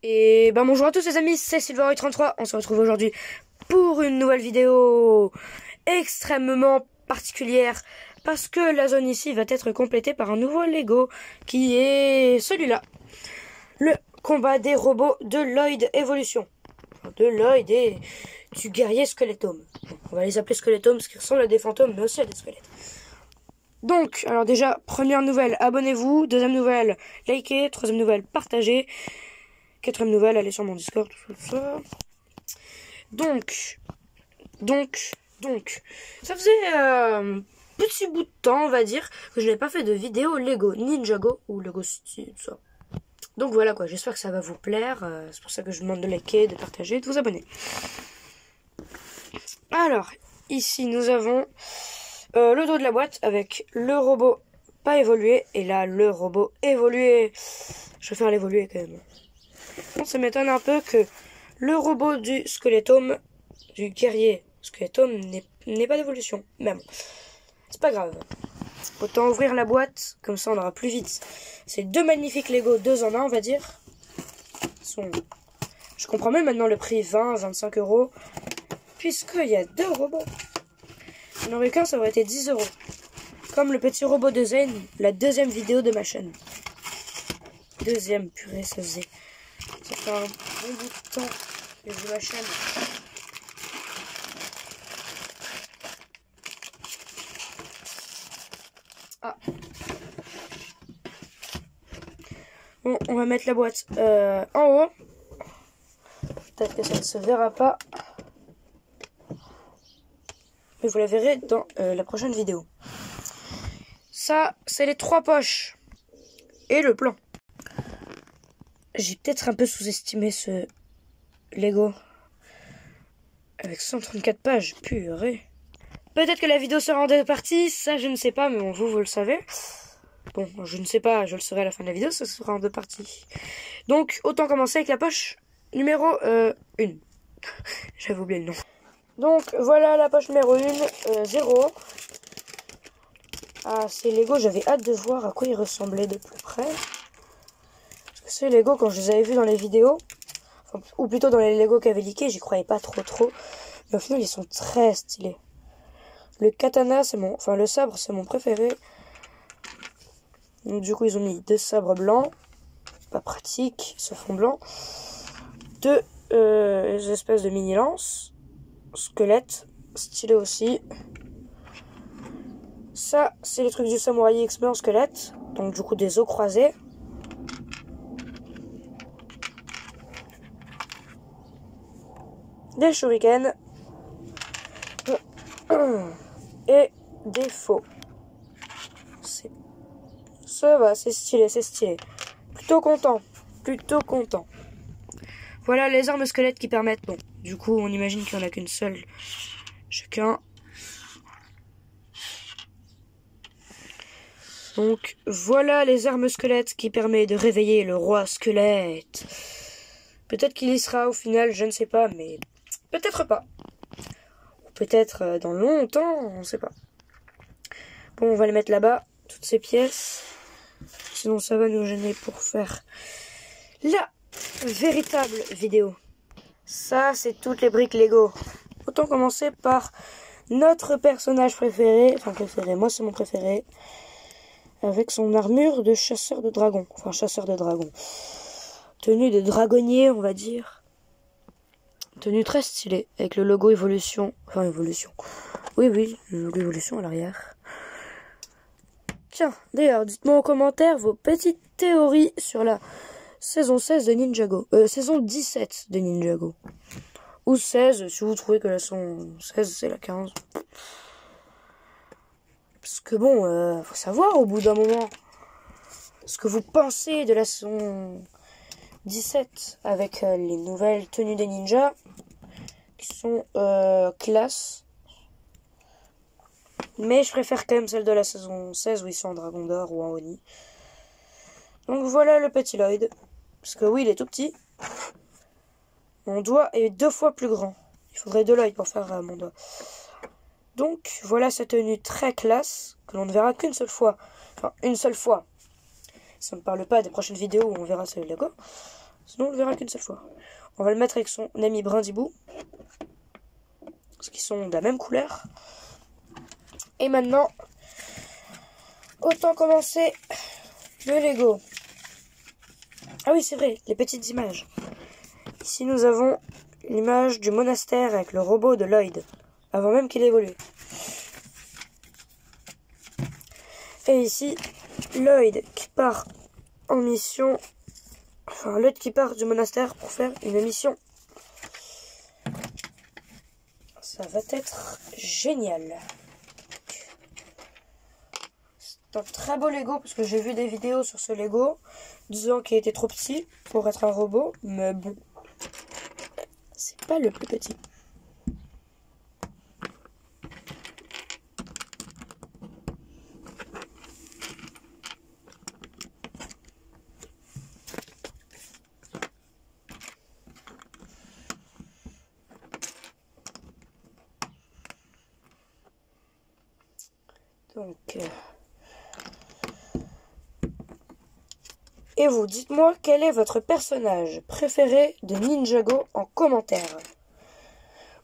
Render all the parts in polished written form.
Et ben bonjour à tous les amis, c'est Silveroid33. On se retrouve aujourd'hui pour une nouvelle vidéo extrêmement particulière parce que la zone ici va être complétée par un nouveau Lego qui est celui-là. Le combat des robots de Lloyd Evolution. De Lloyd et du guerrier Skeletome. On va les appeler Skeletome parce qu'ils ressemblent à des fantômes mais aussi à des squelettes. Donc, alors déjà, première nouvelle, abonnez-vous. Deuxième nouvelle, likez. Troisième nouvelle, partagez. Quatrième nouvelle, allez sur mon Discord, tout ça. Donc, ça faisait petit bout de temps, on va dire, que je n'avais pas fait de vidéo Lego Ninjago ou Lego City, tout ça. Donc voilà quoi, j'espère que ça va vous plaire. C'est pour ça que je vous demande de liker, de partager, de vous abonner. Alors, ici nous avons le dos de la boîte avec le robot pas évolué. Et là, le robot évolué. Je vais faire l'évoluer quand même. Bon, ça m'étonne un peu que le robot du Skeletome, du guerrier Skeletome, n'ait pas d'évolution. Mais bon, c'est pas grave. Autant ouvrir la boîte, comme ça on aura plus vite. C'est deux magnifiques Lego, 2 en 1 on va dire. Je comprends même maintenant le prix 20-25 euros. Puisqu'il y a 2 robots. Si on n'en aurait qu'un, ça aurait été 10 euros. Comme le petit robot de Zen, la deuxième vidéo de ma chaîne. Deuxième, purée, ça faisait... Ça fait un bon bout de temps que j'ai ma chaîne. Ah. Bon, on va mettre la boîte en haut. Peut-être que ça ne se verra pas. Mais vous la verrez dans la prochaine vidéo. Ça, c'est les 3 poches. Et le plan. J'ai peut-être un peu sous-estimé ce Lego. Avec 134 pages, purée. Peut-être que la vidéo sera en 2 parties, ça je ne sais pas, mais bon, vous le savez. Bon, je ne sais pas, je le saurai à la fin de la vidéo, ça sera en 2 parties. Donc, autant commencer avec la poche numéro 1. J'avais oublié le nom. Donc, voilà la poche numéro 1, 0. Ah, ces Lego, j'avais hâte de voir à quoi ils ressemblaient de plus près. Parce que ces Lego, quand je les avais vus dans les vidéos, enfin, ou plutôt dans les Lego qui avaient leaké, j'y croyais pas trop. Mais au final, ils sont très stylés. Le katana, c'est mon... Enfin, le sabre, c'est mon préféré. Donc, du coup, ils ont mis 2 sabres blancs. Pas pratique, ce fond blanc. 2 espèces de mini-lances. Squelette, stylé aussi. Ça, c'est les trucs du Samouraï X en squelette. Donc, du coup, des os croisés. Des shurikens. Et des faux. Ça va, c'est stylé. Plutôt content. Voilà les armes squelettes qui permettent... Bon, du coup, on imagine qu'il n'y en a qu'une seule chacun. Donc, voilà les armes squelettes qui permettent de réveiller le roi squelette. Peut-être qu'il y sera au final, je ne sais pas, mais peut-être pas. Ou peut-être dans longtemps, on ne sait pas. Bon, on va les mettre là-bas, toutes ces pièces. Sinon, ça va nous gêner pour faire la véritable vidéo. Ça, c'est toutes les briques Lego. Autant commencer par notre personnage préféré. Enfin, préféré, moi c'est mon préféré. Avec son armure de chasseur de dragon. Enfin, chasseur de dragon. Tenue de dragonnier, on va dire. Tenue très stylée. Avec le logo Evolution. Enfin, Evolution. Oui, le logo Evolution à l'arrière. Tiens, d'ailleurs, dites-moi en commentaire vos petites théories sur la saison 16 de Ninjago. Saison 17 de Ninjago. Ou 16, si vous trouvez que la saison 16, c'est la 15. Parce que bon, faut savoir au bout d'un moment ce que vous pensez de la saison 17 avec les nouvelles tenues des ninjas qui sont classe. Mais je préfère quand même celle de la saison 16 où ils sont en dragon d'or ou en Oni. Donc voilà le petit Lloyd. Parce que oui, il est tout petit. Mon doigt est 2 fois plus grand. Il faudrait 2 Lloyd pour faire mon doigt. Donc voilà sa tenue très classe que l'on ne verra qu'une seule fois. Enfin, une seule fois. Ça ne parle pas des prochaines vidéos où on verra ce Lego. Sinon, on le verra qu'une seule fois. On va le mettre avec son ami Brindibou. Parce qu'ils sont de la même couleur. Et maintenant, autant commencer le Lego. Ah oui, c'est vrai, les petites images. Ici, nous avons l'image du monastère avec le robot de Lloyd, avant même qu'il évolue. Et ici, Lloyd qui part en mission. Enfin, Lloyd qui part du monastère pour faire une mission. Ça va être génial. C'est un très beau Lego parce que j'ai vu des vidéos sur ce Lego disant qu'il était trop petit pour être un robot, mais bon, c'est pas le plus petit. Donc, et vous, dites-moi quel est votre personnage préféré de Ninjago en commentaire.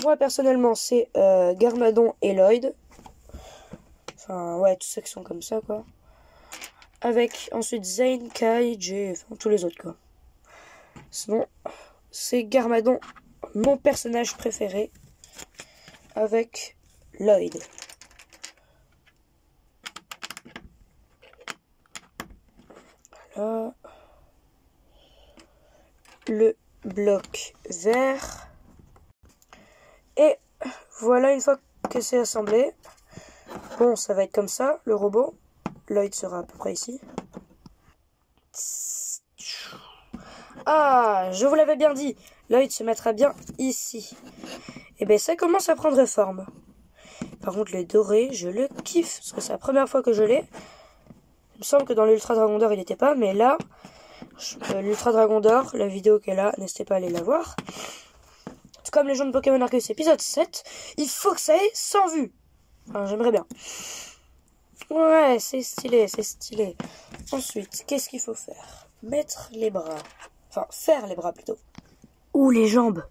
Moi, personnellement, c'est Garmadon et Lloyd. Enfin, ouais, tous ceux qui sont comme ça, quoi. Avec ensuite Zane, Kai, Jay, enfin, tous les autres, quoi. Sinon, c'est Garmadon, mon personnage préféré, avec Lloyd. Voilà. Le bloc vert. Et voilà, une fois que c'est assemblé, bon, ça va être comme ça, le robot. Lloyd sera à peu près ici. Ah, je vous l'avais bien dit, Lloyd se mettra bien ici. Et bien, ça commence à prendre forme. Par contre, le doré, je le kiffe, parce que c'est la première fois que je l'ai. Il me semble que dans l'Ultra Dragon d'Or, il n'était pas, mais là, l'Ultra Dragon d'Or, la vidéo qu'elle a, n'hésitez pas à aller la voir. Tout comme les gens de Pokémon Arceus épisode 7, il faut que ça ait 100 vues. Enfin, j'aimerais bien. Ouais, c'est stylé, c'est stylé. Ensuite, qu'est-ce qu'il faut faire? Mettre les bras. Enfin, faire les bras plutôt. Ou les jambes.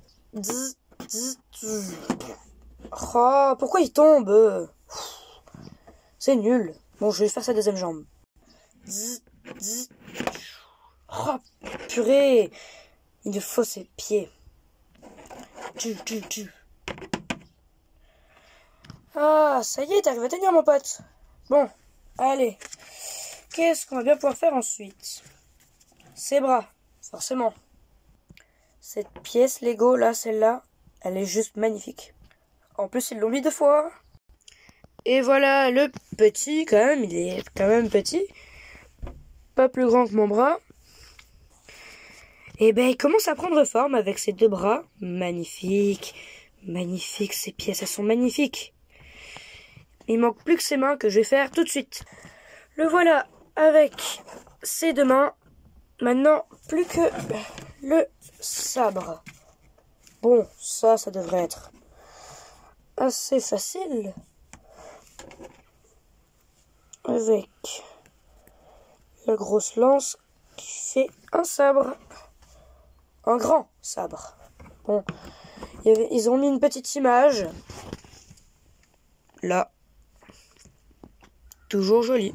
Oh, pourquoi il tombe? C'est nul. Bon, je vais faire sa deuxième jambe. Oh, purée. Il me faut ses pieds. Ah, ça y est, t'arrives à tenir, mon pote. Bon, allez. Qu'est-ce qu'on va bien pouvoir faire ensuite? Ses bras, forcément. Cette pièce Lego, là, celle-là, elle est juste magnifique. En plus, ils l'ont mis 2 fois. Et voilà, le petit, quand même, il est quand même petit. Pas plus grand que mon bras. Et ben, il commence à prendre forme avec ses 2 bras. Magnifique. Magnifique, ces pièces, elles sont magnifiques. Il manque plus que ses mains que je vais faire tout de suite. Le voilà avec ses 2 mains. Maintenant, plus que le sabre. Bon, ça devrait être assez facile. Avec la grosse lance qui fait un sabre. Un grand sabre. Bon, ils ont mis une petite image. Là. Toujours joli.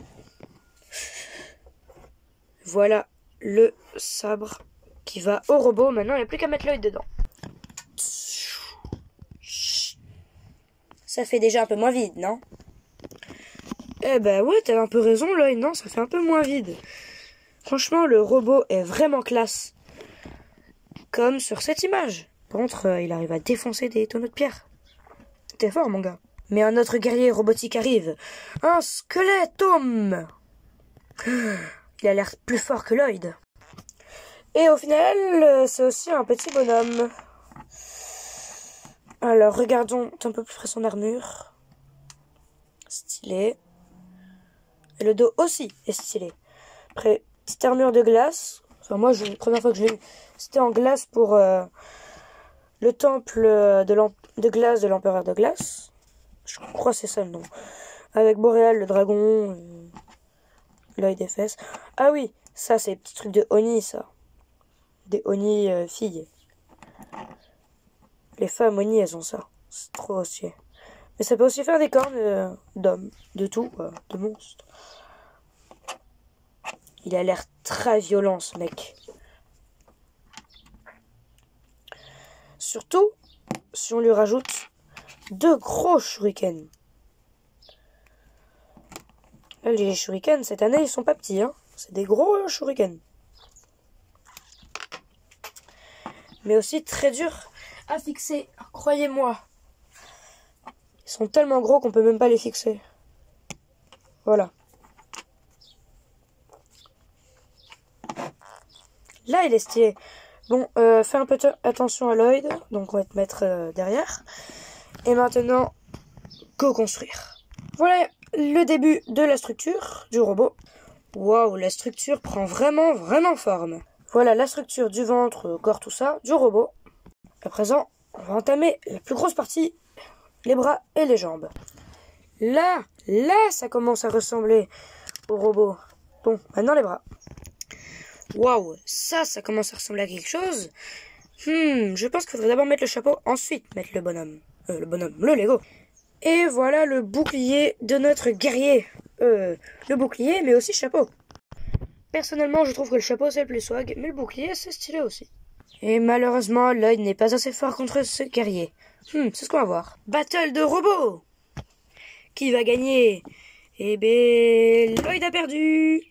Voilà le sabre qui va au robot. Maintenant, il n'y a plus qu'à mettre l'œil dedans. Ça fait déjà un peu moins vide, non? Eh ben ouais, t'avais un peu raison, l'œil, non? Ça fait un peu moins vide. Franchement, le robot est vraiment classe. Comme sur cette image. Par contre, il arrive à défoncer des tonneaux de pierre. T'es fort, mon gars. Mais un autre guerrier robotique arrive. Un squelette homme. Il a l'air plus fort que Lloyd. Et au final, c'est aussi un petit bonhomme. Alors, regardons un peu plus près son armure. Stylé. Et le dos aussi est stylé. Après, petite armure de glace. Enfin, moi, la première fois que je l'ai eu, c'était en glace pour le temple de glace de l'empereur de glace. Je crois que c'est ça le nom. Avec Boréal, le dragon, l'œil des fesses. Ah oui, ça, c'est le petit truc de Oni, ça. des Oni filles. Les femmes Oni, elles ont ça. C'est trop stylé. Mais ça peut aussi faire des cornes d'hommes, de tout, quoi, de monstres. Il a l'air très violent, ce mec. Surtout, si on lui rajoute 2 gros shurikens. Là, les shurikens, cette année, ils sont pas petits, hein. C'est des gros shurikens. Mais aussi très durs à fixer, croyez-moi. Ils sont tellement gros qu'on peut même pas les fixer. Voilà. Là, il est stylé. Bon, fais un peu attention à Lloyd. Donc, on va te mettre derrière. Et maintenant, co-construire. Voilà le début de la structure du robot. Waouh, la structure prend vraiment forme. Voilà la structure du ventre, corps, tout ça, du robot. À présent, on va entamer la plus grosse partie, les bras et les jambes. Là, ça commence à ressembler au robot. Bon, maintenant les bras. Waouh, ça commence à ressembler à quelque chose. Je pense qu'il faudrait d'abord mettre le chapeau, ensuite mettre le bonhomme. Le Lego. Et voilà le bouclier de notre guerrier. Le bouclier, mais aussi le chapeau. Personnellement, je trouve que le chapeau c'est le plus swag, mais le bouclier c'est stylé aussi. Et malheureusement, Lloyd n'est pas assez fort contre ce guerrier. C'est ce qu'on va voir. Battle de robots. Qui va gagner? Eh ben, Lloyd a perdu.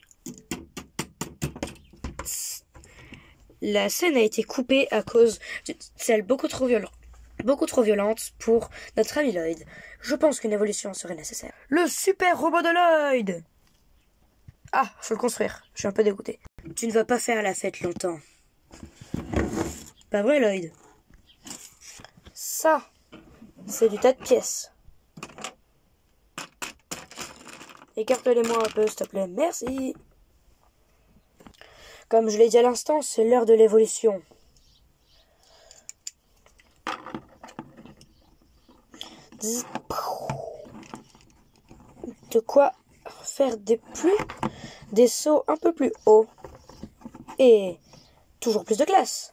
La scène a été coupée à cause d'une scène beaucoup trop violente pour notre ami Lloyd. Je pense qu'une évolution serait nécessaire. Le super robot de Lloyd. Ah, faut le construire. Je suis un peu dégoûté. Tu ne vas pas faire la fête longtemps. Pas vrai, Lloyd? Ça, c'est du tas de pièces. Écarte-les-moi un peu, s'il te plaît. Merci. Comme je l'ai dit à l'instant, c'est l'heure de l'évolution. De quoi faire des sauts un peu plus hauts. Et toujours plus de classe.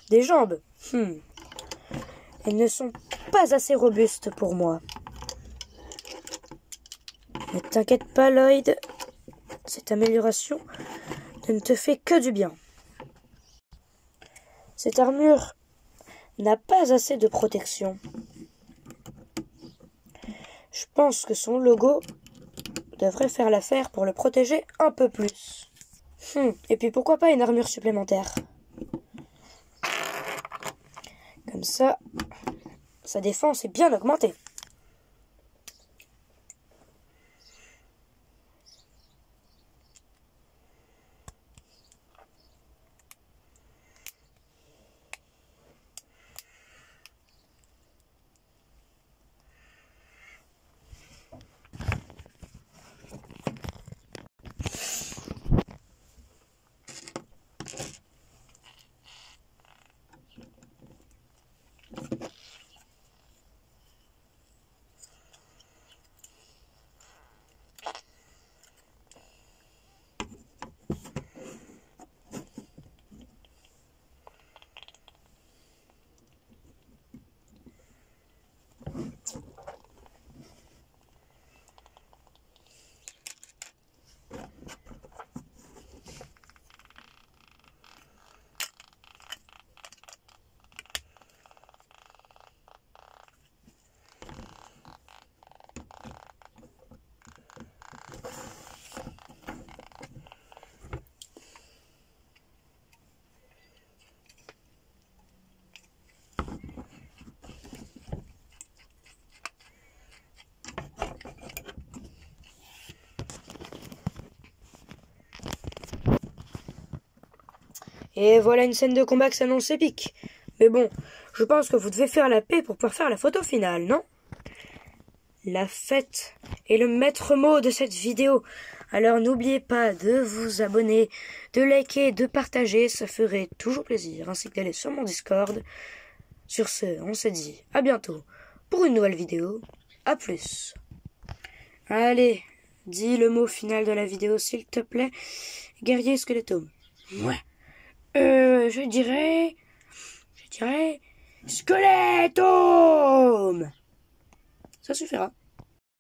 Des jambes. Elles ne sont pas assez robustes pour moi. Ne t'inquiète pas, Lloyd. Cette amélioration ne te fait que du bien. Cette armure n'a pas assez de protection. Je pense que son logo devrait faire l'affaire pour le protéger un peu plus. Et puis pourquoi pas une armure supplémentaire? Comme ça, sa défense est bien augmentée. Et voilà une scène de combat qui s'annonce épique. Mais bon, je pense que vous devez faire la paix pour pouvoir faire la photo finale, non? La fête est le maître mot de cette vidéo. Alors n'oubliez pas de vous abonner, de liker, de partager, ça ferait toujours plaisir, ainsi que d'aller sur mon Discord. Sur ce, on se dit à bientôt pour une nouvelle vidéo. À plus. Allez, dis le mot final de la vidéo s'il te plaît. Guerrier Skeletome. Ouais. Je dirais... Squelettome. Ça suffira.